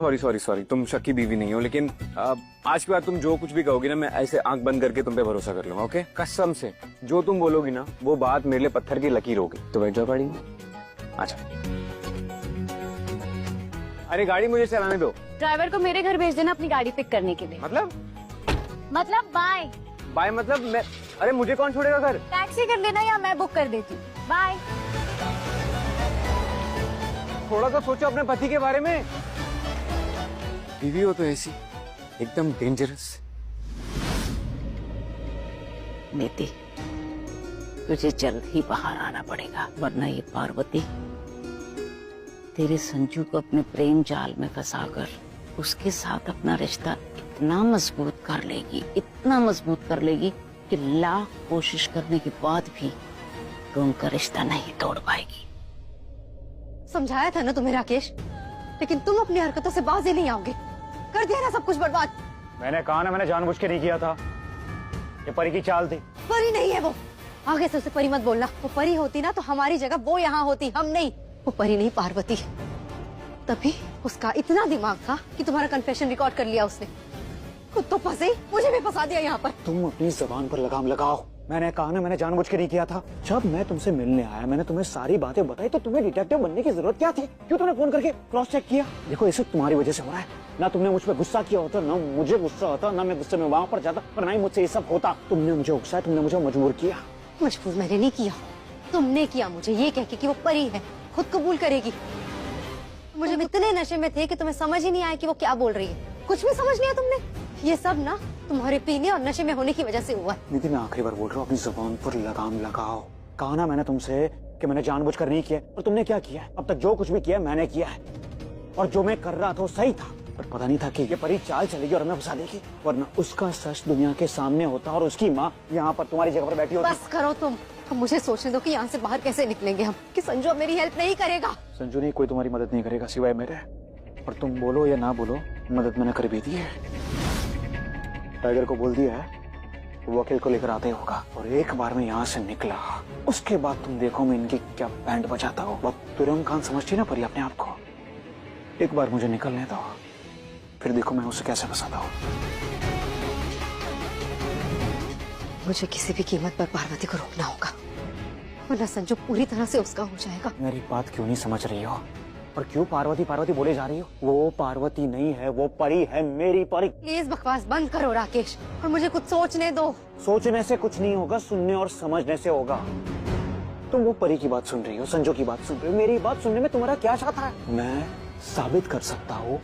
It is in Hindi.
सॉरी सॉरी सॉरी, तुम शक की बीवी नहीं हो, लेकिन आज के बाद तुम जो कुछ भी कहोगी ना, मैं ऐसे आंख बंद करके तुम पे भरोसा कर लूंगा। ओके, कसम से जो तुम बोलोगी ना वो बात मेरे लिए पत्थर की लकीर होगी। तो बैठ जाओ गाड़ी में। अच्छा, अरे गाड़ी मुझे चलाने दो। ड्राइवर को मेरे घर भेज देना अपनी गाड़ी पिक करने के लिए। मतलब बाय बाय मतलब मैं, अरे मुझे कौन छोड़ेगा घर? टैक्सी कर लेना या मैं बुक कर देती हूँ। बाय। थोड़ा सा सोचो अपने पति के बारे में। बीवी हो तो ऐसी एकदम डेंजरस। नीति, तुझे जल्द ही बाहर आना पड़ेगा, वरना ये पार्वती तेरे संजू को अपने प्रेम जाल में फंसाकर उसके साथ अपना रिश्ता इतना मजबूत कर लेगी, इतना मजबूत कर लेगी कि लाख कोशिश करने के बाद भी तो उनका रिश्ता नहीं तोड़ पाएगी। समझाया था ना तुम्हें राकेश, लेकिन तुम अपनी हरकतों से बाज ही नहीं आओगे। कर दिया ना सब कुछ बर्बाद। मैंने कहा ना, मैंने जानबूझ के नहीं किया था। ये परी की चाल थी। परी नहीं है वो। आगे से उसे परी मत बोलना। वो परी होती ना तो हमारी जगह वो यहाँ होती, हम नहीं। वो परी नहीं, पार्वती। तभी उसका इतना दिमाग था कि तुम्हारा कन्फेशन रिकॉर्ड कर लिया उसने। खुद तो फंसे, मुझे भी फंसा दिया यहाँ पर। तुम अपनी जबान पर लगाम लगाओ। मैंने कहा ना, मैंने जानबूझ के नहीं किया था। जब मैं तुमसे मिलने आया, मैंने तुम्हें सारी बातें बताई, तो तुम्हें डिटेक्टिव बनने की जरूरत क्या थी? क्यों तुमने फोन करके क्रॉस चेक किया? देखो, ये सब तुम्हारी वजह से हो रहा है। ना तुमने मुझ पर गुस्सा किया होता, ना मुझे गुस्सा होता, ना मैं गुस्से में वहां पर जाता, और ना ही मुझसे ये सब होता। तुमने मुझे उकसाया, तुमने मुझे मजबूर किया। मजबूर मैंने नहीं किया, तुमने किया मुझे ये कह के कि वो परी है, खुद कबूल करेगी। मुझे इतने नशे में थे कि तुम्हें समझ ही नहीं आया कि वो क्या बोल रही है। कुछ भी समझ नहीं आया तुमने। ये सब ना तुम्हारे पीने और नशे में होने की वजह से हुआ है। नीति, मैं आखिरी बार बोल रहा हूँ, अपनी जबान पर लगाम लगाओ। कहा ना मैंने तुमसे कि मैंने जानबूझकर नहीं किया, और तुमने क्या किया? अब तक जो कुछ भी किया मैंने किया है, और जो मैं कर रहा था वो सही था। पर पता नहीं था कि ये परी चाल चलेगी और हमें फंसा देगी, वरना उसका सच दुनिया के सामने होता और उसकी माँ यहाँ पर तुम्हारी जगह पर बैठी होती। बस करो तुम। अब मुझे सोचने दो कि यहाँ से बाहर कैसे निकलेंगे हम, कि संजू अब मेरी हेल्प नहीं करेगा। संजू नहीं, कोई तुम्हारी मदद नहीं करेगा सिवाय मेरे। और तुम बोलो या ना बोलो, मदद मैंने कर भी दी है। टाइगर को बोल दिया है वो वकील को लेकर आते होगा, और एक बार मैं यहाँ से निकला, उसके बाद तुम देखो मैं इनकी क्या बैंड बजाता हूँ। बहुत तुरम खान समझती ना परी अपने आप को। एक बार मुझे निकलने दो, फिर देखो मैं उसे कैसे फंसाता हूँ। मुझे किसी भी कीमत पर पार्वती को रोकना होगा, वरना संजू पूरी तरह से उसका हो जाएगा। मेरी बात क्यों नहीं समझ रही हो? और क्यों पार्वती पार्वती बोले जा रही हो? वो पार्वती नहीं है, वो परी है, मेरी परी। प्लीज बकवास बंद करो राकेश, और मुझे कुछ सोचने दो। सोचने से कुछ नहीं होगा, सुनने और समझने से होगा। तुम वो परी की बात सुन रही हो, संजू की बात सुन रही हो, मेरी बात सुनने में तुम्हारा क्या चाहता है? मैं साबित कर सकता हूँ